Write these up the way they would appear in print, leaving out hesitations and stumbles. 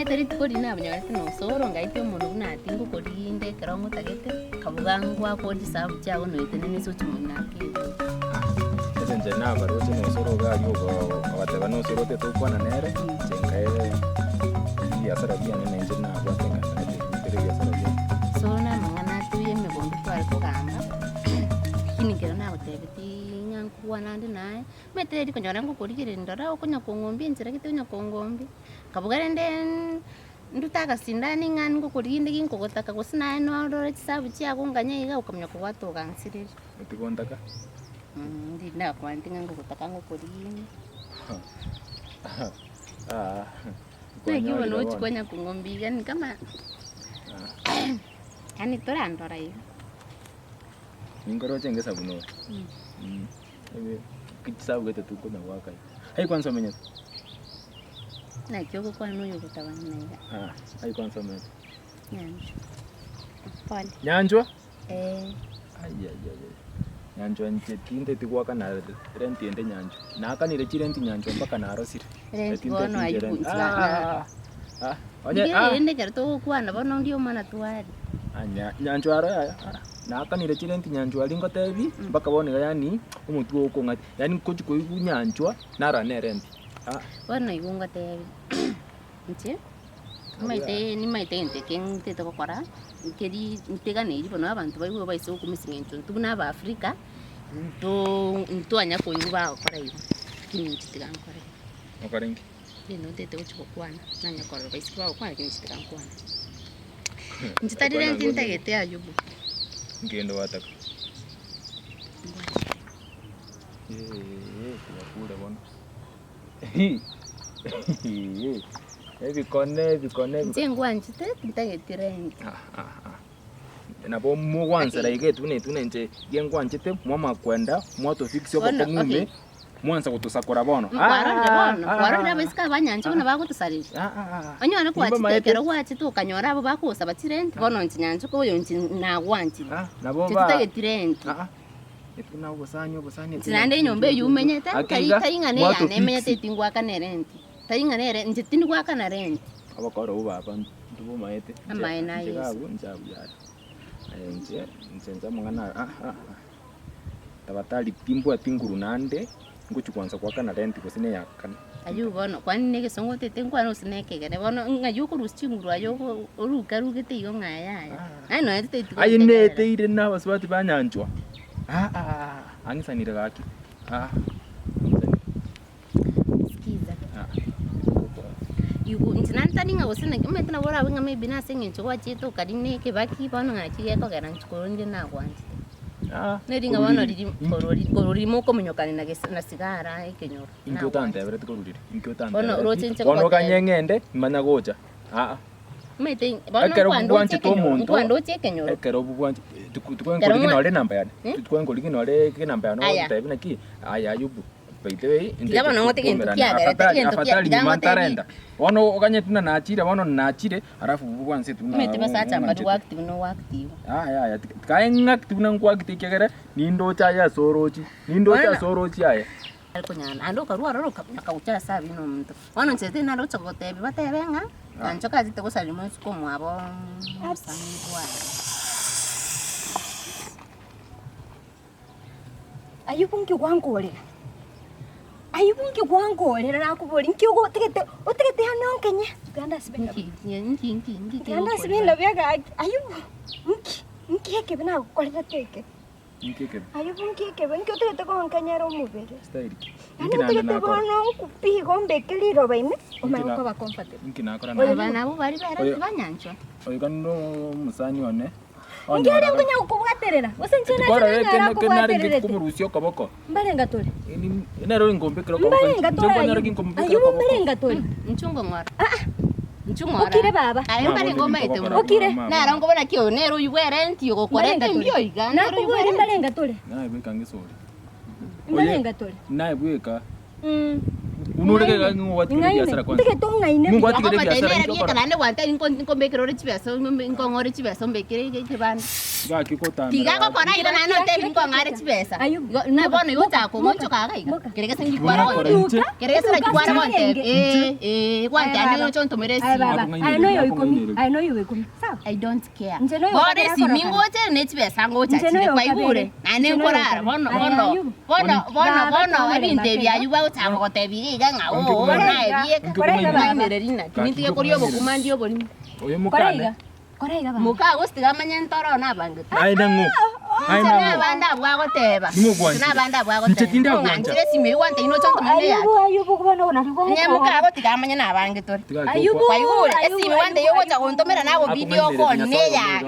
tari tukori na abanyarete no soro ngaite umuntu unati ngukorinde karongo tagete kabugangwa ko disabu cyabo no itene niso cyumunaki nje naba roje no soro ga yugo abateba no soro te tukwana nere cengae ya sarabia nene nje naba tenga tere ya sarabia soro na mangana tuye megondo twari kugamba kinigera na gutebeti nyankuwa nandi naye meteri konyora ngukorigire ndora okonya kongombi nzira gitonya kongombi kabugare nden ndutaka sindani ngani ngukorinde ginkogotaka gusina no rore kisabu cyako nganya iga ukamenya kugwatoga nsirire utikontaka ndi na kwanti ngukotaka ngukorinde na gibo no chikonya kongombi gani kama yani torandora hiyo ningoro chenge sabuno kisabu gete tuko na waka hai kwanza menya na kyogo kwa noyo kutabana na hai kwanza menya pale nyanjwa ai nyanjwa nje tinde tikwaka na renti ende nyanjwa na akanire chirenti nyanjwa mpaka na arosire renti bono ayukunzana oye ende kerto kwana bono ndio mana tuwari nyanjwa ara na akanire chirenti nyanjwa lingo tebi mpaka bone yani umutu woko ngati yani kochiko nyanjwa nara ne renti bono igunga tebi nche maite nteke tete kokora keri ntegane ibo no abantu bayiwe bayiso kumisingencho tubuna aba Afrika nto anya ko yuba kokora ibo kini ntiga nkora okarengi bino tete uchi kokwana nanya kora bayisi ba kokwana kini ntiga nkwana ntitarire ntagete ayubu ngendo wataka kuwakule bono ebikone njengwa njite ntagetirenge nabo mwanza like tunenje yengwa njite mwama kwenda mwato fixio ko ngume mwanza kutusakora bono kwaranda besika banyanje bona bakutusarira anyona kwa kitekero wachi tukanyora abo bakusa batirenti bono ntinyanje ko yo ntina wanti nabo tutagetirenge etuna ubusanyo tinande nyombe yumenyete kayitayingane yanemenyete tingwa kanerenti tayinganere njitindi kwa kana renti abakora uba abantu ndubo maete amaina yesu njabu yari nzenza mungana tabatali timbo atinguru nande nguchikwanza kwa kana renti kusine yakana ayubono kwani nege songo tete ngwana usineke gere bono ngayuko ruchinguru ayoko urugete yo ngaya no tete tuko ayinete ire nabasubati banyanjwa angisanire gaki yugo ntinantani ngawosina kemetna bora abinga maybe na sengencho wachito kadine ke baki bono ngachiye ko kana nchikoronje na kwanti neringa bono korori moko munyokane na sigara ekenyoro inkotante abrete korurire inkotante bono rochenche bono kanyengende manya gocha mete bono kwando chekenyoro ekero bubwanche tukwengo nore namba yane tukwengo nore ke namba yano tebina ki ayubu Yaba no ngote kintu afatali mantarenda wono okanyetina nachire wono nachire alafu bwanse tuna mete basacha mbadu active no active ya kaenga active na ngwa active kegere nindo cha ya sorochi aya alikunyana ando karua roro kaucha sabi no mtu wono nchete na rocha gotebi batebenga kancho kazi te kusalimu suko mwabo sanibwa ayubungi wangole ayubungi wangolera nakuboli nkiugo tegete hano Kenya ganda sibenda nki ganda sibenda byaga ayubu nki heke bina gukorera teke nkeke ayubungi heke benki tegete ko Kenya ro mubere style nki tegete bono kupi gombe keliro baime omara ko ba comfortable nki nakora na bana bo bari banyanchwa oyo kando musani one ngere ngunya ukubwaterera usenchena cyane kenari kumurusyo kaboko mbarenga tole nero ingombe kero kaboko njongonyara ingombe kero kaboko mbarenga tole nchungo ngora ukire baba ayo mbare ngoma ite ukire nara ngobona kiyo nero yuwere ntiyo gokorete mbyo iga nero yuwere mbarenga tole naye bweka ngisori mbarenga tole naye bweka unureke ga ngwatire biashara kwanza. Ndike tungaine. Mungu atigire Ako biashara matenera ngikora. biekana ne wanta inko mbekero chibeso inko ngore chibeso mbekere kibanda. Ga kikota. Tiga ko kora ira nano te inko ngare chibesa. Na bono yuta ko mocho kaga iga. Kereke sengi kwara wonte. Kereke sera kwara wonte. Kwanta ane chonto meresi. I know you ikumi. I know you ikumi. Sawa. I don't care. Njeno yo. Bore si mingo te ne chibesa ngocha chire kwa ibure. Ane nkorara bono ebinte bya yuba utango kotebi iga ngawo na ebieka. Mainererina. Tinitiye koriyo bokumandi obori. Oyo mukana. Koraiga ba. Muka gustiga manyentoro na bangu. Ai nango. Ai Na nango. banda bwa goteba. Na banda bwa goteba. Nchetinda gwanja. Ngire sime wante ino chonto mande ya. Ayubu kubana una biko. Nye muka gotiga manya na bangu tori. Ayubu. Kwa yule esime wante yo gocha kontomera nago video call ne ya.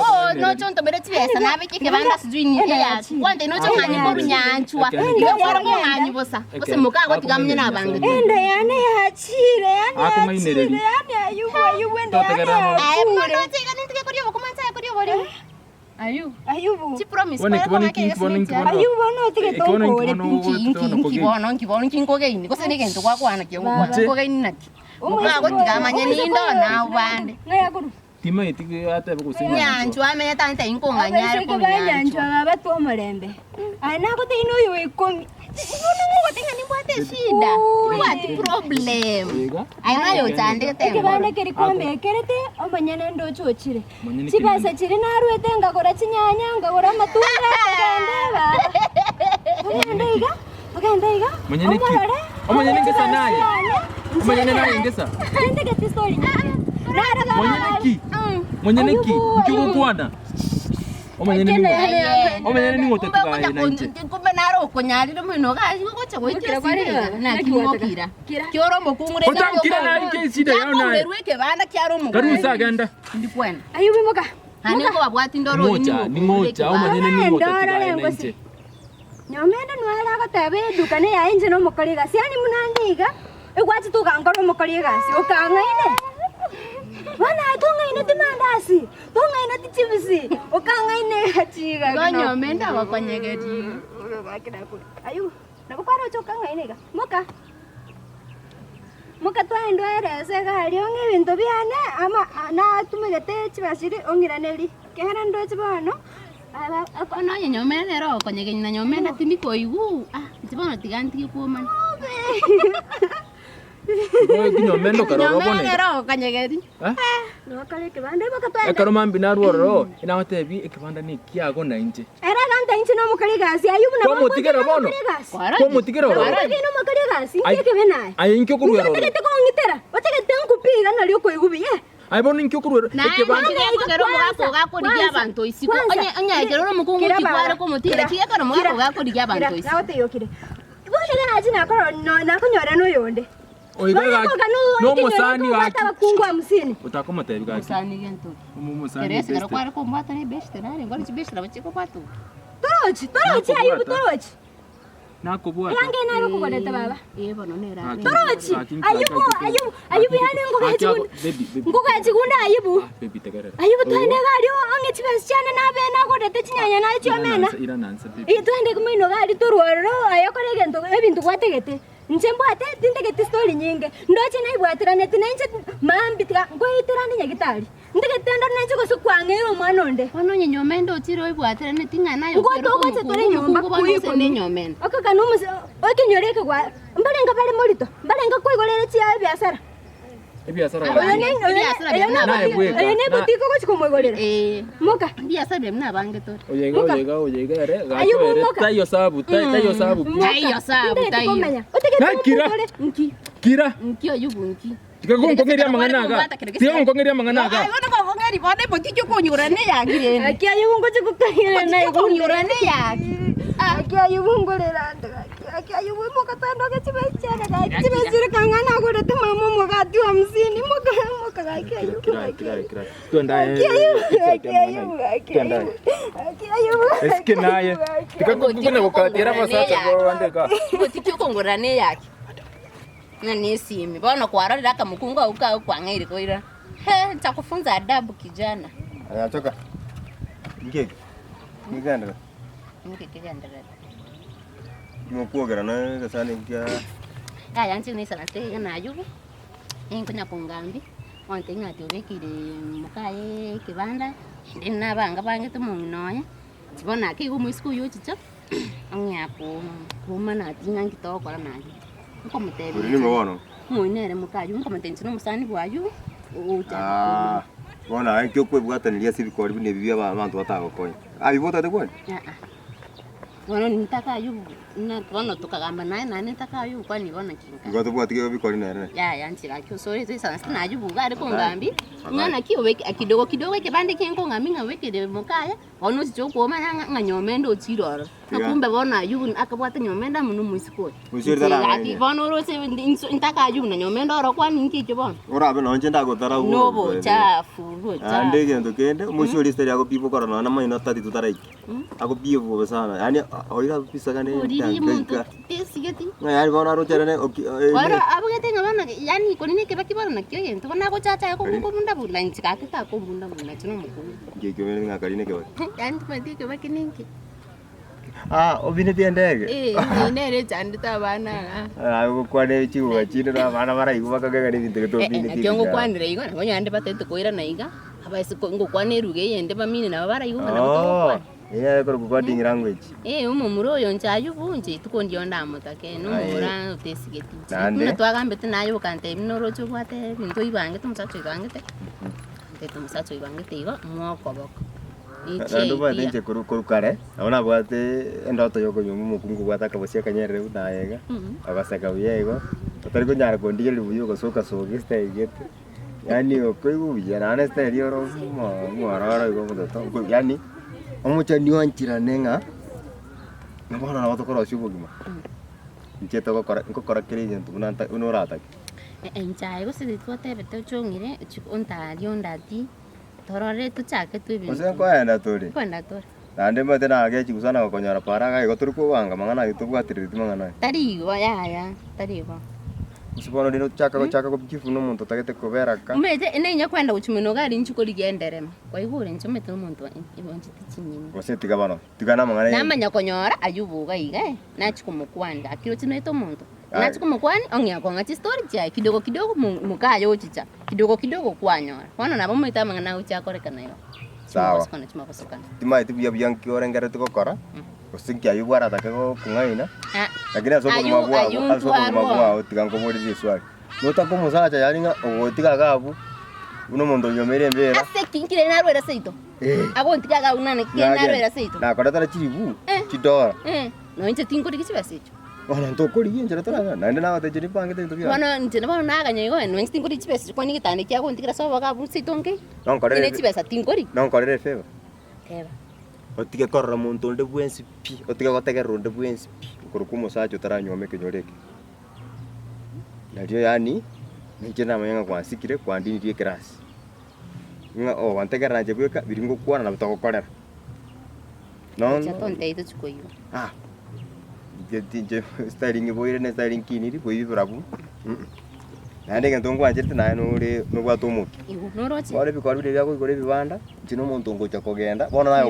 Oh no chonto mere tiesa na biki ke banda sijui ni ya. Wante ino chonto nyi boru nyanchwa. Nge mwara ko nganyi bosa. Bose muka gotiga manya na bangu. Enda yani achire yani. Ako mainereri. Yani ayubu enda. Ai mwana tiga nitike koriyo bokumanza koriyo bori. Ayubu. Ti promise Wone kwa kiboni ko kiboni kiboni. Ayubu no tike tonkore. Nkibona nkingogeni kose negento kwakwana kyongokogeni naki muka gotiga manya nindo na ubande Ngaya kuru. Tima itike ate bukusinya. nyanjwa amenya tante inkonga nyare ko Banyanjwa nyanjwa batu omurembe. Ana kote ino yo ikumi. ngotinga nimbwate shida what problem Ega. ainayo tande tembo Kibanda kiri kombe kerete omanyane ndo chochire. Manyane Chibasa chiri narwete ngakora chinyanya ngakora matunda kandeba. Ogandaiga? Ogandaiga? Manyane ki. Omanyane ngesa naye. Omanyane naye ngesa. Ende gati story. Nara Manyane ki. Manyane ki. Njugo kwana. Omanyane ni. Omanyane ni ngote tukaye na nje. kumbe naro konyalire mwino gaji gocha goitira kwirira na kimokira kiorombo kungure Otamkira na nke sida yao naye. rweke bana kiaromo Karusa agenda. ndikwena Ayubi muka. haniko babwati ndoro Ni moja. Omanyane ni ngote tukaye na nje. Nyomenda nwala gatabe dukane ya inje no mukoriga siani munandiga egwati tukangoro mukoriga si ukangaine wana tungaine timandasi tungaine tichibisi ukangaine hachiga gonyomenda bakonyegeti ayu nabukwaro chokangaine ga muka twendo erese gari onge bintu byane ama na tumegete chibashiri ongiraneri kehera ndo chibano akono nyomenda ro konyegeni na nyomenda tiniko igu tibono tiganti kuoma Kinyomendo karoro bone. nyomenda ro konyegeti Nwakale kibanda ibo katwende. Ekaro mambi naruoro inawatebi ekibanda ni kiago na nje. Era ganta inchi no mukali gasi ayubu na. Ko mutigero bono. Ko mutigero ro. Ara kino mukali gasi yeke benai. Ayi nkyo kurwero. Ndeke ko ngitera. Oteke tenkupiga na lyo ko igubi ye. Ayi bono nkyo kurwero. ekibanda kero mugako gakorigia abantu isiko onye kero no mukungu kikware ko mutira kiyekaro mugako gakorigia abantu isiko Nawote yokire. Bone gana ajina ko na kunyora no yonde. Oiga no musani waki. Abakungu 50. Utakoma tebi gaki. sani gento Musani. kerese kero kware ko mbata ni best nare ngori chibest na bachiko patu Torochi ayubu torochi. Nakubwa. Yange nayo kukodeta baba. bono nera Torochi ayubu yani ngoga chikunda. Ngoga chikunda ayubu. Baby tegere. Ayubu twende gari onge chibesi cyane nabe nakodete chinyanya na cyomena. Ira nanse baby. Twende kumino gari turworo ayakore gento ebintu kwategete. Nchembwate tindegete story nyinge. Ndoche naibwatirane tinenche mambitika ngoitirane nyagitari. Ndegete ndo nenche kusukwangeyo mwanonde. bono nyomenda otiro ibwatira ne tingana yo Ngo tokwache tore nyomba kuiko ne nyomenda Akaka numus okinyoreke kwa mbalenga pale molito. Mbalenga kwigolere chia biashara. Ebiasara. Ene butiko ko chikomwegolera. Moka. biasa bem na bange to Oyega ere. Gato ere. Tayo sabu. tayo sabu tayo Nki. Kira. nkio yubunki Tikagongeria manganaga. Tikagongeria manganaga. ai bono ko ngeri bode botiki kunyura ne yagire Akia yungo chikukayira na kunyura ne yagi Akia yubungolera ndaga. Akia yubu moka tando ke chibechana ga. Chibechira kangana gore te mama moka tu 50 moka akia yubu. Kira. Tuenda. Eske naye. Tikakuguna gukatira basata rwandeka. botiki kungura ne yagi na nesimi bono kwarorera kamukunga uka kwangeri koira he nitakufunza adabu kijana Anatoka. Ngeke. Ngeke. mkikigendera Mukuogera na gasani kya Kaya nchi ni sana te na yuko. Kunya kungambi. Wante ngati obekire mukaye kibanda. Ndina banga bange tumunyoya. Tibona ki umuisiku yo chicho. Ongya kuma na tinga kitoko na. Nko mutebe. Uri nimeona. Muinere mukayu nko mutenzi no musani bwayu. Bona ayo kwe bwataniria sibikori bine bibya abantu batagokonya. Abibota te kwani? Bueno nitaka yu na bono tukagamba naye na nitaka yu kwani bona kinga. Ngoto bwatike bikori nere. Ya nchira kyo sorry tu sana na yu bugare ko ngambi. Ngana kiyo weke kidogo kidogo ke bande kenko ngambi ngaweke de mukaya. Bono sicho ko mana nganyomendo chiroro. Nakumbe bona yu akabwata nyomenda munu musiko. Ati bono ro se nitaka yu na nyomendo ro kwani nkike bono. Ora beno njenda gotara ugo. Nobo chafu. Ande gendo kende mushori story yako pipo korona na maino 30 tutaraiki. Ako biyo sana. Yani oira pisa kane. Ori muntu tesigeti. Yani bona ro cherene Wara abugete ngabana yani konine ke bakibara nakyo yento bona ko chacha ko bunda bula nchika kita ko bunda bula chino mukuru. Ngeke mene ngakarine ke ba. Yani tumati ke bakininki. Obine tiendege. Nere chandita bana. Ako kwane chiwa chino na bana mara iwa kagega ni binte to bine ti. Kyongo kwanire igo na ande patete koira na iga. Abaisi ko ngo kwane ruge yende bamine na bara igo na ko. Yeah, ko coding language. Umumuro yo nchayu bunje tukondi onda mutake no mura utesigeti. Kuna twagambe tunayo kante minoro chubwate minto ibange tumsacho ibange te. Tumsacho ibange te igo mwoko boko. Ando ba denje kuru kare. Abona bwate endoto yoko nyumu mukungu bwata kabosia kanyere una yega. Abasaka uyego. Totari ko nyara kondi yeli buyo ko soka sogesta igete. Yani okoigu yana nesta rioro mo arara igo muto. Yani omucha niwanchira nenga. Ngabona na watu kora shubo gima. Ncheto ko kora kiri ntu nanta unorata. Enchai go se twote beto chongire onta riondati. Torore tu chake tu bi. Ose ko enda tori. Kwenda tori. Ande mate na age chigusana ko nyara para ga go turko wanga mangana itu bwatiri timangana. Tarigo ya tarigo. Usibono dino chaka ko kifuno muntu tagete ko beraka. Umete enenya kwenda uchumino gari nchuko ligenderema. Kwa igure nchomete umuntu ibonje tichinyini. Ose tigabano. Tigana mangana. Namanya konyora ayubuga iga. Nachikumukwanda akiro chineto muntu. Nachikumukwani ongya ko ngati story cha kidogo kidogo mukayo uchicha. Kidogo kwanyora. Wana nabo mwita mangana uchakore kanayo. Sawa. Sikona chimakosokana. Timai tibu yabiyan kiore ngare tuko kora. Osinki ayu bwara takego kungaina. Lakini asoko tigango bodi diswali. Nota ko musacha yaringa ogotiga gabu. Uno mondo nyomere mbera. Ase kinkire narwera seito. Abo ntigaga unane kinarwera seito. Na kora tara chiribu. Chidora. No inche tinko dikichibasecho. Wana ntokori yenjera tara. Nande na wate jiri pange te tobia. Wana ntena bana naga nyayo no inche tinko dikichibasecho kwani kitane kya ko ntikira soba gabu seitonke. Non kore. Ine chibasa tinkori. Non kore feva. Keba. Otige korra muntu nde bwensi pi. Otige gotege ronde bwensi pi. Kurukumo sacho tara nyome kenyoreke. Ndio yani nchena manyanga kwa sikire kwa ndini die class. Nga wantege ranje bweka biringo kwana na butako korera. Non. Chatonte ito chikoyo. Tinje styling boire ne styling kiniri boyi brabu. Nande ngantongo anjete na no gwa tomu. Igo norochi. Wale bikora bile byako ikore bibanda. Chino muntu ngo chakogenda. Bona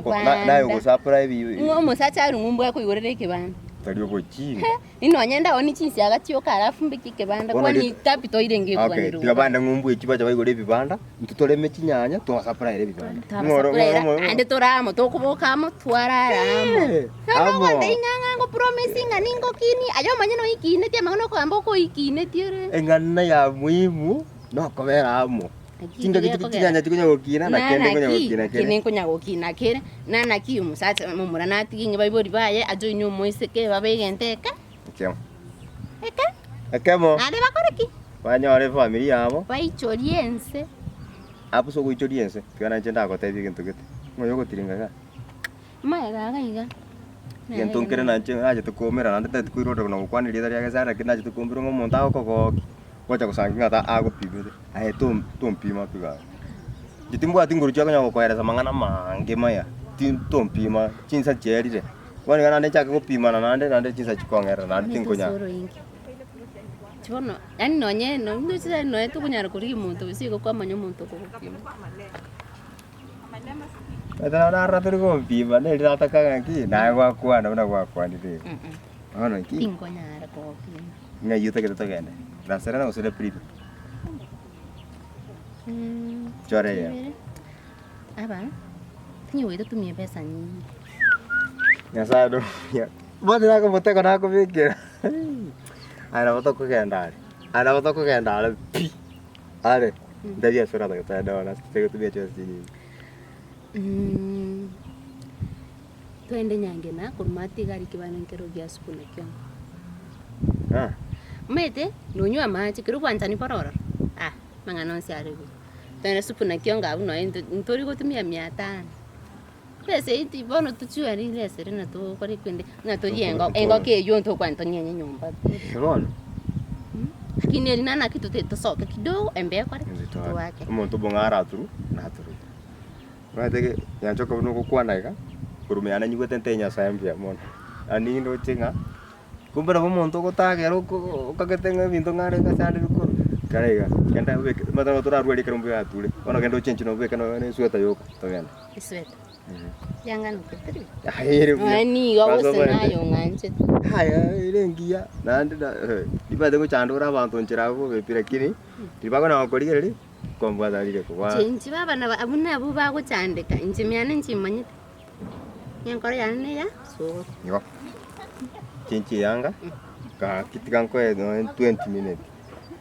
nayo go surprise bi. Ngomo sacha ari ngumbu yako igorere kibanda. Taliyo ko chini. Ino nyenda oni chinsi agatiyo karafu mbiki kibanda kwani capital irenge kwa niru. Okay, kibanda ngumbu ekiba cha igore bibanda. Ntutole mechinyanya to surprise bibanda. Ngoro ande toramo to kubokamo twararamo. Amo inyanga ngo promising aningo kini ayo manyano ikine tia mangano ko amboko ikine tiere. Engana ya muimu no kobera amo. Kinga kinyanya tikunya gokina na kende kunya gokina kene. Kene kunya gokina kene na na ki umusacha mumurana tiginge bayibori baye ajo inyo moiseke babegenteka. Kemo. Eka? Ekemo. Ade bakoreki. Banyore familia amo. Baichoriense. Apu so guichoriense. Kana chenda ko tebi kintu kete. Moyo gotiringa ga. Maya ga iga. Yentonkere na nche aje tukomera na ndete tukuirota kuna kwani ridari ya gasara kinaje tukombiro ngo monta ko wacha kusanginga ta ago pibete aye tompima piga jitimbo atinguru chako nyako kwaera samangana mange maya tompima chinsa cherire wani kana necha ko pima na nande chinsa chikongera na tingonya chono yani nonye no nduchira no etu kunyara kuri muntu bisigo kwa manyo muntu ko pima Ata na raturi ko pima ne rata kanga ki na kwa kwa na kwa kwa ndi Ono ki. Tingonyara kopi. Ngayuta kita tokende. Transfer na usule prip. Chore ya. Aba. Tinyo wewe tumie pesa nyingi. Nyasa do. Ya. Bote nako bote kana ko bikira. Ana boto ko kenda. Ana boto ko kenda. Pi. Ale. Ndabia sura ta ta do na stego tu bia chasi. Twende nyange na kurumati gari kibana nkero gya supuna kyo. Mete nunywa maji kiru kwanza ni pororo. Mangano nsiaribu. Twende supuna kyo ngabu no ntori gotumia 500. Pese iti bono tuchua ni lese rena to kore kwende na to yengo ke yonto kwanto nyenye nyumba. Bono. Kineri nana kitu to soka kidogo embe kore. To wake. Umuntu bongara turu na turu. Mate yanchoka nuko kwanaika. Kurumeana nyugete ntenya sambia mono. Ani ndo chinga. Kumbara umuntu gotagera ukagetenga bintu ngare kasande ruko. Karega. Kenda we matara tura rueli kerumbu ya tule. Ona kendo chinchi no we kana ne sueta yoko togenda. Sweta. Jangan ketri. Aire. Ani gawose nayo nganje. Haya ilengia. Nandi na ibade ko chandura bantu nchira ko bepira kini. Tibago na okori gere. Kombwa dalile ko wa. Chinchi baba na abuna abu ba ko chandeka. Inchi miane nchimanyite. Yankore yanne ya. So. Yo. Chinchi yanga. Ka kitikan ko 20 minutes.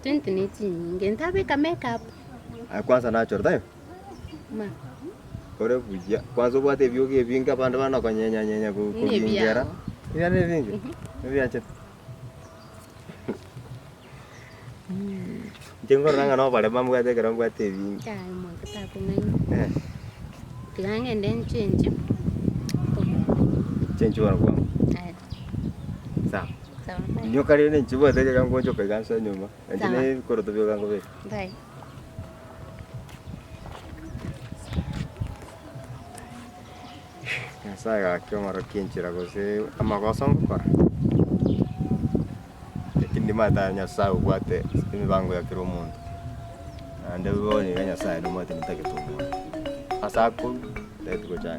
20 minutes ngenta be ka makeup. Kwanza na chorda. Ma. Kore buja. Kwanza bwate byoge binga banda bana ko nyenya ko bingera. Ina ne bingi. Ne acha. Jengor nanga no bale mamu ate kera bwate bingi. Kai mo kata ko ngai. Tiange nden chinchi. Chinchi wana kwa. Sa. Nyo kare ne chibo te kan ko choka gansa nyuma. Antene koro to byoga ngobe. Dai. Saya kyo maro kinchira ko se amagosong ko. Kindi mata nya sa ubate imibango ya kiro mundo. Ande bone nya sa no mate nitake to. Asako letu ko chai.